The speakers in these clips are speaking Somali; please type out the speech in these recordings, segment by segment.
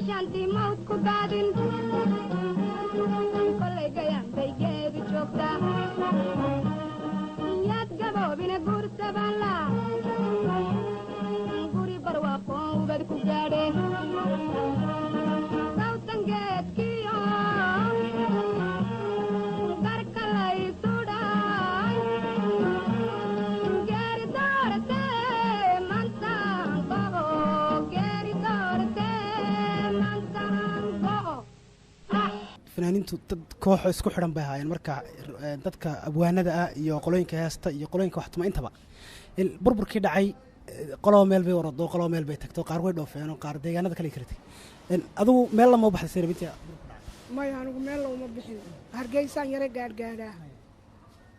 gaashaanti mawd ku daadin kolay gayaan bay geedu joogtaa yaad gaboobina guurtabala guri barwaaqoon ubad ku gaadheen sawtan geedkiyo garka lay sudhay geeri dooratee mantaan go'o geeri dooratee mantaan go'o fanaaniintu dad kooxo isku xidhan bay ahaayeen marka dadka abwaanada ah iyo qolooyinka heesta iyo qolooyinka waxtuma intaba burburkii dhacay qoloba meel bay warado qoloba meel bay tagto qaar way dhoofeen oo qaar deegaanada kale kartay adigu meel lama baxday seerbinta maya anigu meel lama bixin hargeysaan yare gaadhgaadhaa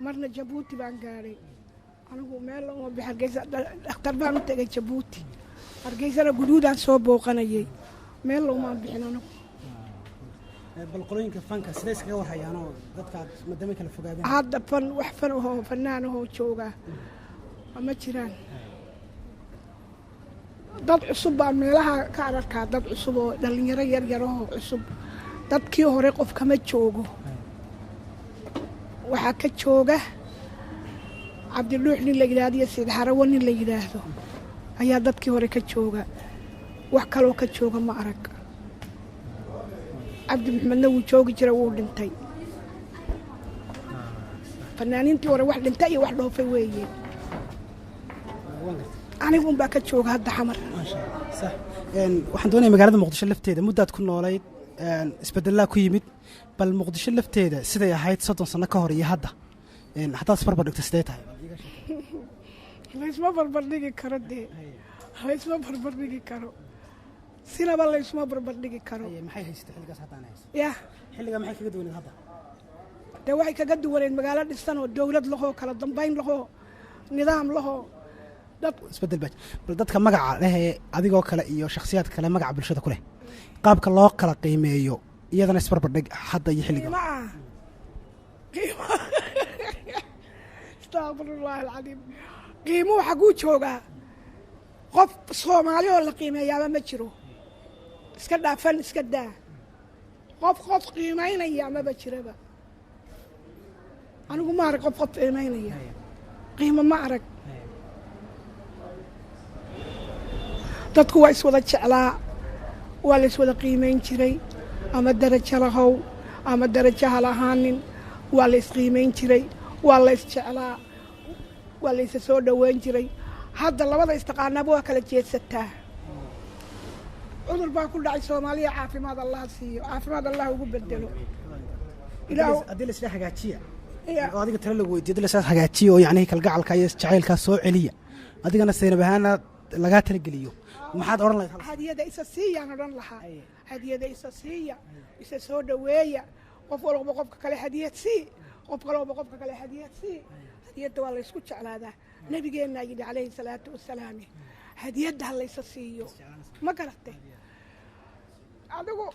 marna jabuuti baan gaadhay anigu meel lama bixin hargeysa dhakhtar baan u tegay jabuuti hargeysana guduudaan soo booqanayay meel lama bixin anigu bal qolooyinka fanka sidee iskaga warhayaanoo dadka madama kala fogaadeen hadda fan wax fan ahoo fanaan ahoo jooga ma jiraan dad cusub baa meelaha ka ararkaa dad cusub oo dhallinyaro yaryarahoo cusub dadkii hore qof kama joogo waxaa ka jooga cabdiluux nin la yidhaahdo iyo siid xarawo nin la yidhaahdo ayaa dadkii hore ka jooga wax kaloo ka jooga ma arag cabdi maxmedna wuu joogi jira wuu dhintay fanaaniintii hore wax dhintay iyo wax dhoofay weeye anigu unbaa ka jooga hadda xamar waxaan doonaya magaalada muqdisho lafteeda muddaad ku noolayd isbedelaa ku yimid bal muqdisho lafteeda siday ahayd 30 sano ka hor iyo hadda haddaad isbarbar dhigto sidee tahay laysma barbardhigi karo dee laysma barbardhigi karo sinaba laysma barbardhigi karo maxay haysatay xilligaas haddaan hayso ya xilligaa maxay kaga duwaneed hadda dee waxay kaga duwaneed magaalo dhisan oo dowlad lahoo kala dambayn lahoo nidaam lahoo isbedel baa bal dadka magaca leh adigoo kale iyo shakhsiyaad kale magaca bulshada ku leh qaabka loo kala qiimeeyo iyadana isbarbardhig hadda iyo xilliga astaqfirullaah alcadiim qiimuhu xaguu joogaa qof soomaali oo la qiimeeyaaba ma jiro iska dhaafan iska daa qof qiimaynaya maba jiraba anigu ma arag qof qiimaynaya qiimo ma arag dadku waa iswada jeclaa waa la iswada qiimayn jiray ama darajo lahow ama darajo ha lahaanin waa la isqiimayn jiray waa la isjeclaa waa la isa soo dhoweyn jiray hadda labada istaqaanaaba waa kala jeedsataa cudur baa ku dhacay soomaaliya caafimaad allah siiyo caafimaad allah ugu bedelo haddii laisla hagaajiya oo adiga tala lagu weydiyo haddii laisla hagaajiya oo yacnihii kalgacalka iyo jacaylkaa soo celiya adigana saynab ahaana lagaa talageliyo maxaad odhan lahayd hadiyada isa siiyaan odhan lahaa hadiyada isa siiya isa soo dhoweeya qof walba qofka kale hadiyad sii qof walba qofka kale hadiyad sii hadiyadda waa laysku jeclaadaa nabigeennaa yidhi calayhi salaatu wasalaam hadiyadda ha laysa siiyo ma garate adigu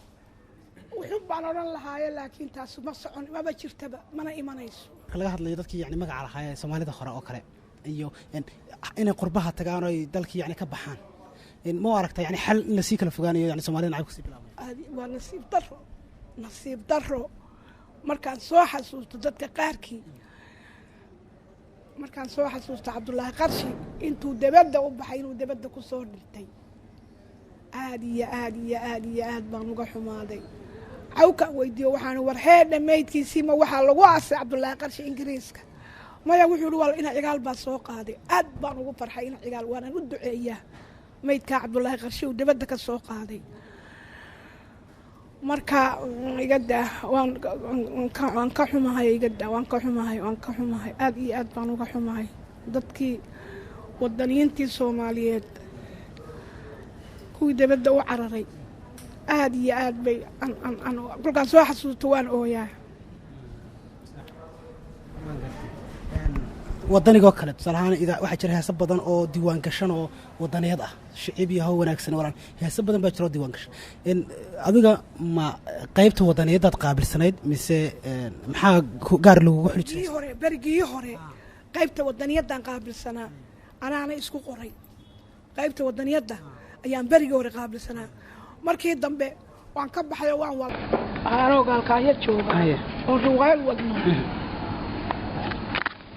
wuxuu baan odhan lahaaye laakiin taas ma socon maba jirtaba mana imanayso marka laga hadlayo dadkii yani magaca lahaayee soomaalida hore oo kale iyo inay qurbaha tagaan oo ay dalkii yani ka baxaan ma aragta yani xal in lasii kala fogaanayo yani soomaalida nacayb kusii bilaabay waa nasiib daro markaan soo xasuusto dadka qaarkii markaan soo xasuusto cabdullaahi qarshi intuu debadda u baxay inuu debadda ku soo dhintay aad iyo aad iyo aad iyo aad baan uga xumaaday cawkaan weydiiyo waxaan war heedha maydkiisii ma waxaa lagu aasay cabdullaahi qarshi ingiriiska maya wuxuu ihi waa ina cigaal baa soo qaaday aad baan ugu farxay ina cigaal waanaan u duceeyaa maydkaa cabdullaahi qarshi uu debadda ka soo qaaday marka igadaa waan ka xumahay igadaa waan ka xumahay aad iyo aad baan uga xumahay dadkii wadaniyiintii soomaaliyeed kuwii debadda u cararay aad iyo aad bay kolkaan soo xasuusto waan ooyaa wadanigoo kale tusaale ahaan waxaa jira heeso badan oo diiwaan gashan oo wadaneed ah shicib iyo haw wanaagsan walaan heeso badan baa jira oo diiwaan gashan adiga ma qaybta wadaneedaad qaabilsanayd mise maxaa gaar lagugu xuli jiray berigii hore qaybta wadaniyadaan qaabilsanaa anaana isku qoray qaybta wadaniyadda ayaan berigii hore qaabilsanaa markii dambe waan ka baxay waan wal aanoo gaalkaayo jooga oo ruwaayad wadno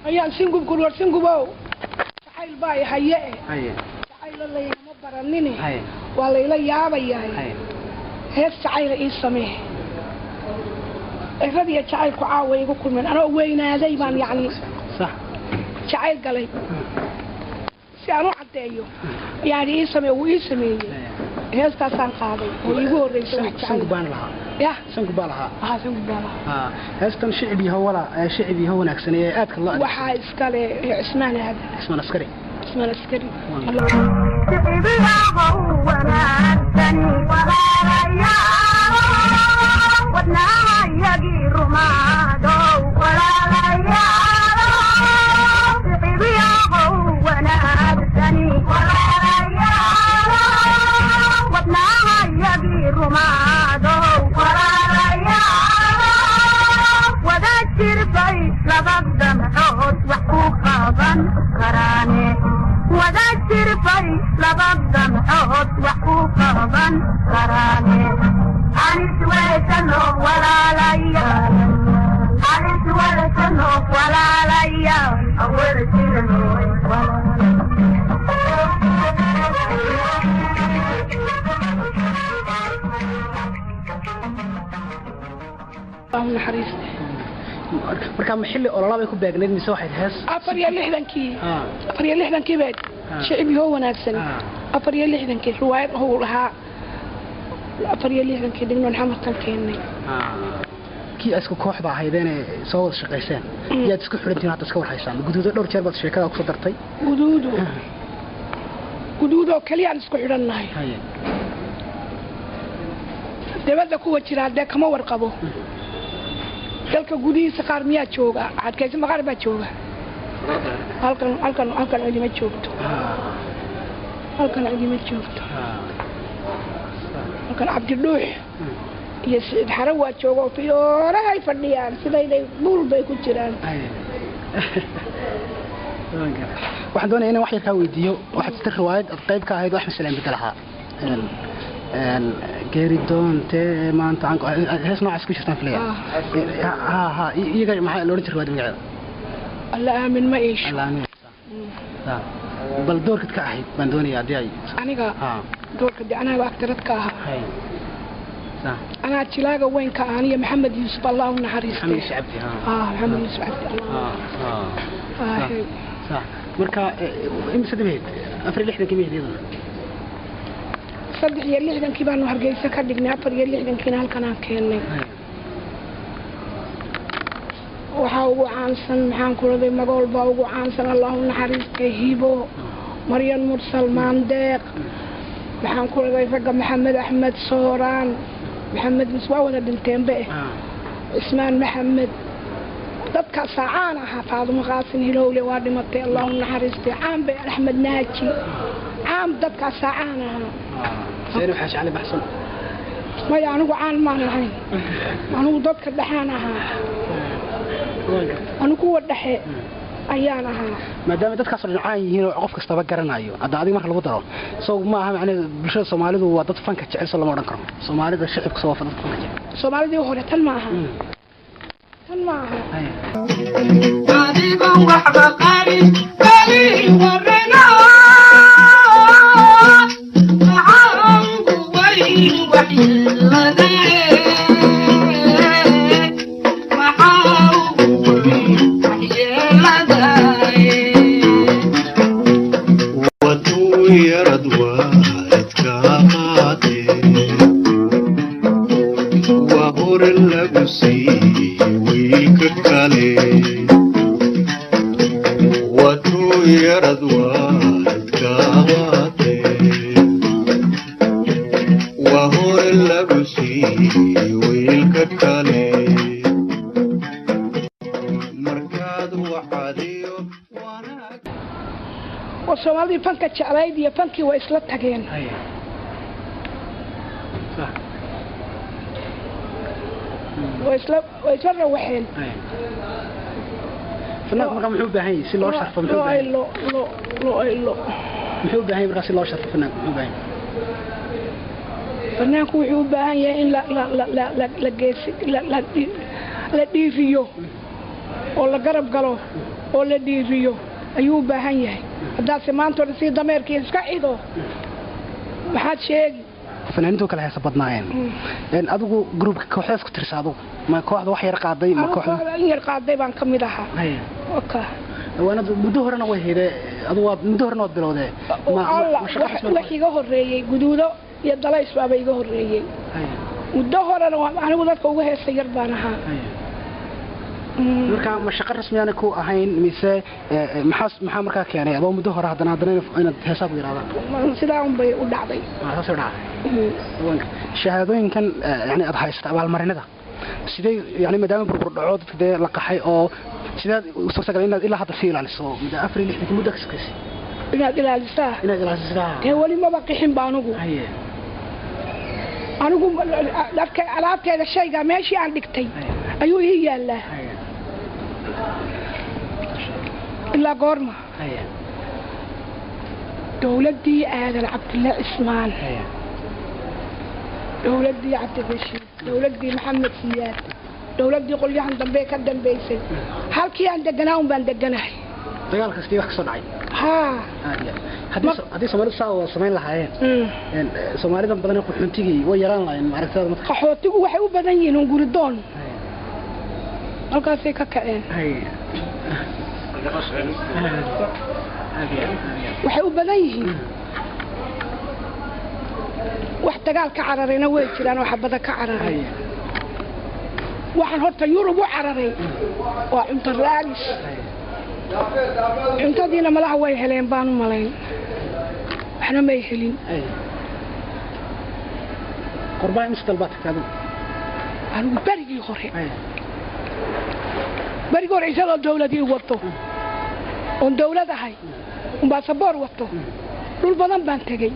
ayaan singub ku war singubow xayl baay haye xayl la ma baranini waa layla yaabayaa hees xayl ii samee radiya xayl ku caaway igu kulmeen anoo weynaaday baan yaani صح xayl galay si aan u cadeeyo yaani ii samee wuu ii sameeyay heestaasaan qaaday oo igu horeysay sangu baan lahaa يا sangu baa lahaa sangu baa lahaa heestan shicbi hawala shicbi haw wanaagsan ee aadka loo waxa iskale Ismaan hada Ismaan askari shicbi haw wanaagsan walaalaya wadnaha yagi rumaado walaalaya shicbi haw wanaagsan walaalaya wadnaha yagi rumaado لبضم حوت وحقوقا بن كراني وذكر في لبضم حوت وحقوقا بن كراني عن سويتنو ولا ليا عن سويتنو ولا ليا أول سيرنو ولا اللهم حريص marka ma xilli ololaabay ku beegneed mise waxay hees 4 baad shicbi oo wanaagsan 4 riwaayad oo lahaa 4 dhigno maxamed kan keenay kii isku kooxda ahaydeen soo wada shaqeyseen yaad isku xirantiin hadda iska warhaysaan guduudo dhowr jeer baad sheekada ku soo dartay guduudo kaliya aan isku xiranahay dawladda ku wajiraade kama warqabo dalka gudihiisa qaar miyaa jooga cadkaysi maqaar baa jooga halkan idima joogto halkan cabdi dhuux iyo Saciid Xaran waa jooga oo fiyorahay fadhiyaan siday buul bay ku jiraan waxaan doonayaa inaan wax yar ka weydiiyo waxaad istir riwaayad qayb ka ahayd wax Salaam bedelaha geeri doonte maanta aan hees noocaas ku jirtaan filaya iyaga maxaa loo jiray magaceeda Allah aamin ma iish bal doorkad ka ahayd baan doonayaa hadii ay aniga doorkad anaga aktarad ka ahaa أنا أتلاقى وين كان يا محمد يوسف الله ونحريسته محمد يوسف عبدي محمد يوسف عبدي صح مركا إمتى دبيت أفريل إحدى كمية دي صدق يلي إحدى كبار نهرجيسة كدقنا أفريل يلي إحدى كنا هالكنا كيني وحاو عنسن محان كل ذي مقول باو عنسن الله ونحريسته هيبو مريم مرسل ماندق محان كل ذي فقا محمد أحمد صوران محمد مسوا ولا دنتين بقى اسمان محمد dadka saacanaha faadimo qaasin hilowle waa dhimatay Allahu naxariistay aan bay Ahmed Naaji aan dadka saacanaha sayru xash ali baxsan ma yaanigu aan ma lahayn anigu dadka dhaxanaha anigu wadaxe ayaan ahaa maadaama dadkaas oo caan yihiin oo qof kasta ba garanayo hadda adiga marka lagu daro soo ma aha macnaheedu bulshada Soomaalidu waa dad fanka jecel lama oran karo Soomaalida shacabka soo fadad fanka jecel Soomaalida hore tan ma aha عاديكم وحبة قاري قاري ورنا معاهم قوي وحي اللذين معاهم قوي وحي اللذين وتو يرد واتكاتي وهور اللبسي كالي وتو يرد واتكاتي وهور اللبسي ويلكالي مركاد وحديو وصومالي فانك جعلايد يا فانكي وإسلات تاقين صح وإسلات وحين فنان مركا محبوب هاي سي لو شرف محبوب هاي لو محبوب هاي مركا سي لو شرف فنان محبوب هاي fanaanku wuxuu u baahan yahay in la dhiifiyo oo la garab galo oo la dhiifiyo ayuu u baahan yahay haddaase maanta hore sii dameerkii iska cido maxaad sheegi fanaaniintu kala heesa badnaayeen adigu groupka kooxdaas ku tirsa adigu ma kooxda wax yar qaaday ma kooxda yar qaaday baan ka mid ahaa okay waana muddo horena way heeday adigu waa muddo horena wad bilowday wax iga horeeyay guduudo iyo dalays baaba iga horeeyay muddo horena anigu dadka uga heesay yar baan ahaa marka ma shaqo rasmi aan ku ahayn mise maxaa markaa keenay adoo muddo hore haddana inaad heesaa ku yiraahdo sidaa un bay u dhacday soo dhacday shahaadooyinkan yani aad haysta abaalmarinada sidee yani maadaama burbur dhaco dadka la qaxay oo sidaad suurtagal inaad ilaa hadda sii ilaaliso muddo 4 muddo kaskasi inaad ilaalisaa weli maba qixin baa anigu dharka alaabteeda shayga meeshii aan dhigtay ayuu ii yaallaa ilaa goorma dowladdii aadan cabdilla cismaan dowladdii cabdirashiid dowladdii maxamed siyaad dowladdii qolyahan dambe ka dambaysay halkii aan deganaa un baan deganahay dagaal kastii wax ka soo dhacay haddii Soomaalidu saa samayn lahaayeen Soomaalida badan qaxootigii way yaraan lahayn maaragtay qaxootigu waxay u badan yihiin guridoon halkaasay ka kaceen waxay u badan yihiin wax dagaal ka cararayna way jiraan oo xabada ka cararay waxaan horta Yurub u cararay waa cunto raalis cuntadiina malaha way heleen baan u malayn waxna may helin qurbaan istalbaad kaadu anigu barigii hore isagoo dowladii wato oon dowlad ahay baasaboor wato dhul badan baan tegey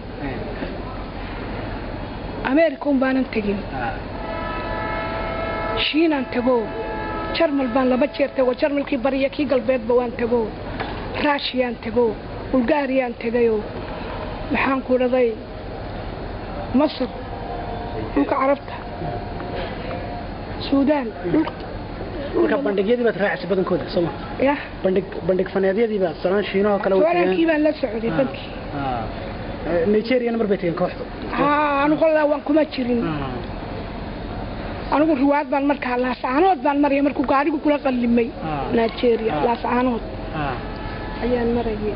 Ameerika baanan tegin Shiinaan tago Jarmal baan 2 jeer tago Jarmalkii bariya kii galbeedba waan tago Ruushiyaan tago Bulgaariyaan tagayo maxaan ku raday Masar dhulka Carabta Suudaan marka bandhigyadii baad raacay badankooda Soomaa bandhig faneedyadii baad sanad Shiinaha kala wadaagay baan la socday badkii Nigeria mar bay tageen kooxdu anigu waan kuma jirin anigu riwaad baan markaa laasaanood baan mariyay markuu gaarigu kula qallimay Nigeria laasaanood ayaan marayay